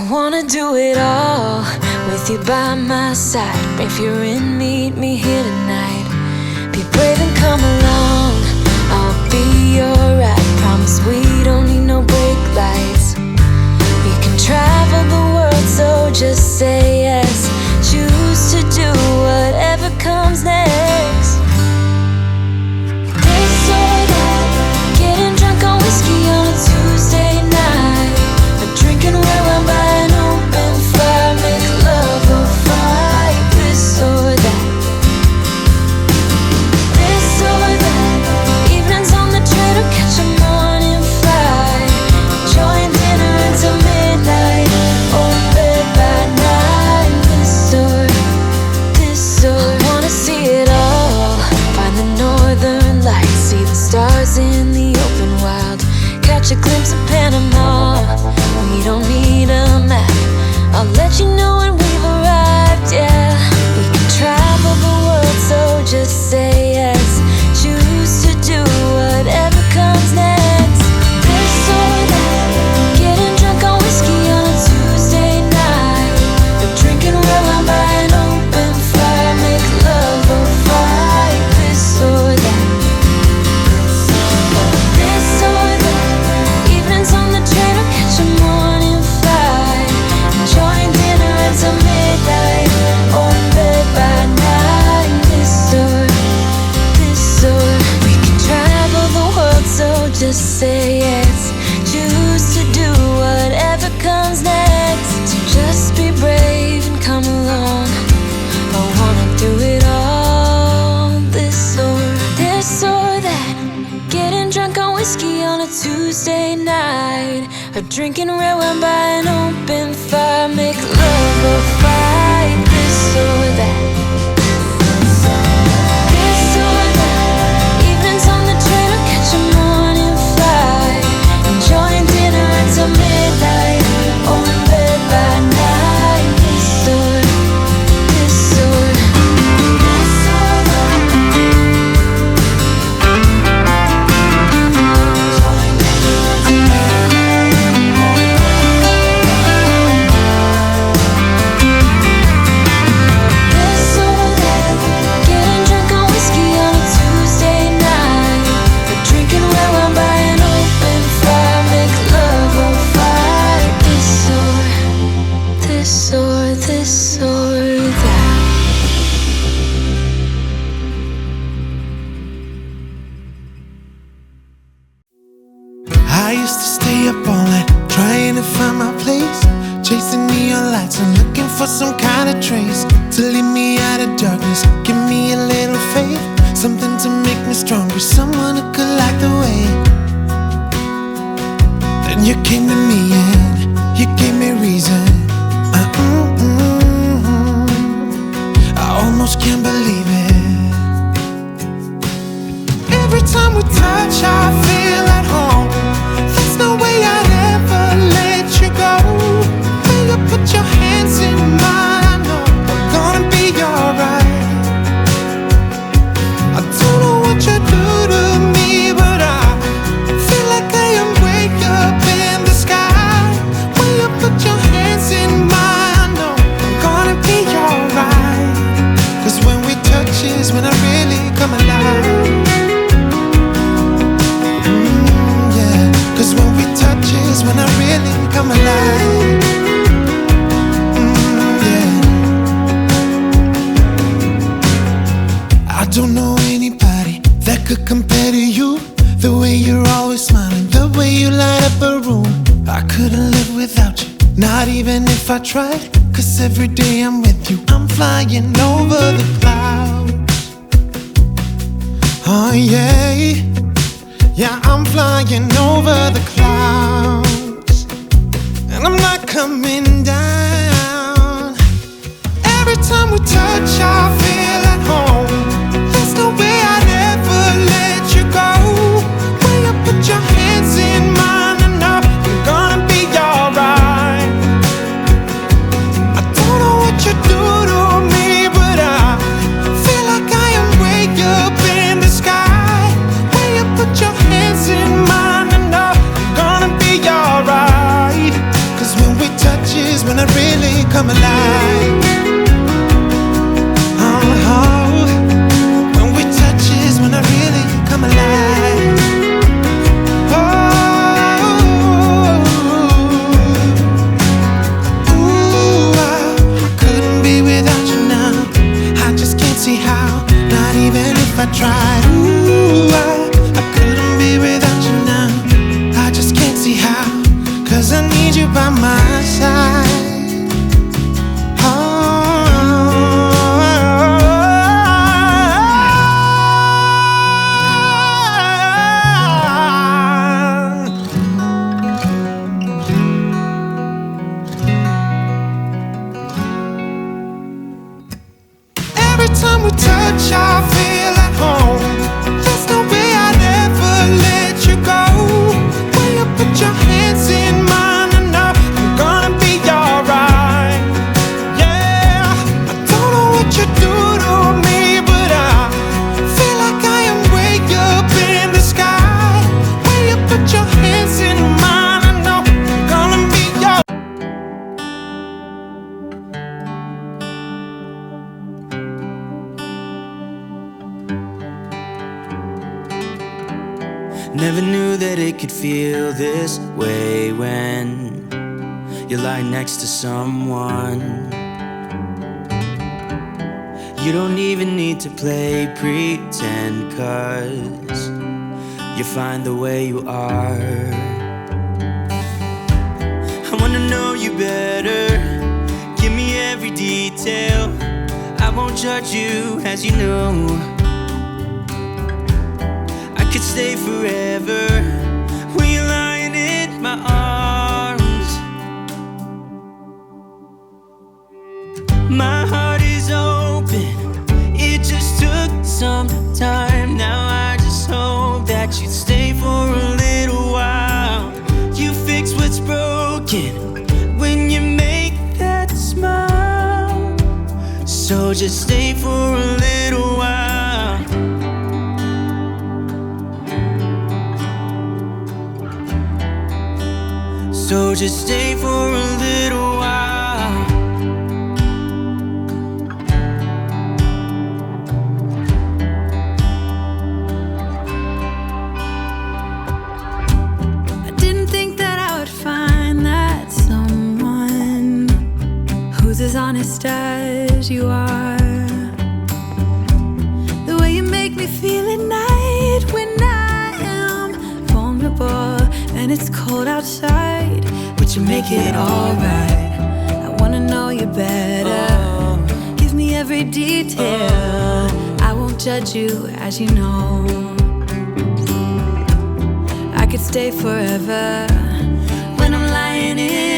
wanna do it all with you by my side. If you're in, meet me here tonight. Be brave and come along, I'll be your ride. Promise we don't need no brake lights. We can travel the world, so just say yes. Choose to do whatever comes next. This or that, getting drunk on whiskey on a Tuesday night, or drinking red wine by an open fire, make love or fight. This or that, this or that, evenings on the train or catch a morning flight, enjoying dinner until midnight, or in bed by night. This or I wanna see it all, find the northern lights, see the stars in the open wild, catch a glimpse of Panama. We don't need a map, I'll let you know when we've arrived, yeah. We can travel the world, so just say yes. Choose to do whatever comes next. This or that, getting drunk on whiskey on a Tuesday night, or drinking red wine by an open fire, make love or fight. This or that, this or that, evenings on the train or catch a morning flight, enjoying dinner until midnight, or in bed by night. This or we can travel the world, so just say yes. Choose to do whatever comes next. So just be brave and come along, I wanna do it all. This or that, getting drunk on whiskey on a Tuesday night, or drinking red wine by an open fire, make love or fight. This or that, this or that, evenings on the train or catch a morning flight, enjoying dinner until midnight, or in bed by night. This or I used to stay up all night trying to find my place, chasing neon lights and looking for some kind of trace to lead me out of darkness. Give me a little faith, something to make me stronger, someone who could light the way. Then you came to me and you gave me reason. I almost can't believe it. Every time we touch, I feel at home. There's no way I'd ever let you go. When you put your hands in mine, I know I'm gonna be alright. I don't know what you do to me, but I feel like I am way up in the sky. When you put your hands in mine, I know I'm gonna be alright. 'Cause when we touch is when I really come alive. 'Cause when we touch is when I really come alive. Yeah. I don't know anybody that could compare to you. The way you're always smiling, the way you light up a room. I couldn't live without you, not even if I tried. 'Cause every day I'm with you, I'm flying over the clouds. Oh yeah, yeah, I'm flying over the clouds, and I'm not coming down. Every time we touch, I feel at home. There's no way I'd ever let you go. When you put your hands in mine, I know I'm gonna be alright. I don't know what you do to me, but I feel like I am way up in the sky. When you put your hands in mine, I know I'm gonna be alright. 'Cause when we touch is when I really come alive. Oh, when we touch is when I really come alive. Oh, ooh, I couldn't be without you now. I just can't see how, not even if I tried. Ooh, I couldn't be without you now. I just can't see how, 'cause I need you by my side. Every time we touch, I feel at home. There's no way I'd ever let you go. When you put your hands in mine, I know I'm gonna be alright. Yeah, I don't know what you do to me, but I feel like I am way up in the sky. When you put your hands in mine, I know I'm gonna be alright. Never knew that it could feel this way when you lie next to someone. You don't even need to play pretend, 'cause you find the way you are. I wanna know you better, give me every detail. I won't judge you, as you know. Could stay forever when you're lying in my arms. My heart is open, it just took some time. Now I just hope that you'd stay for a little while. You fix what's broken when you make that smile. So just stay for a little while. So just stay for a little while. I didn't think that I would find that someone who's as honest as you are. The way you make me feel at night when I am vulnerable and it's cold outside, but you make it alright. I wanna know you better, give me every detail. I won't judge you, as you know. I could stay forever when I'm lying in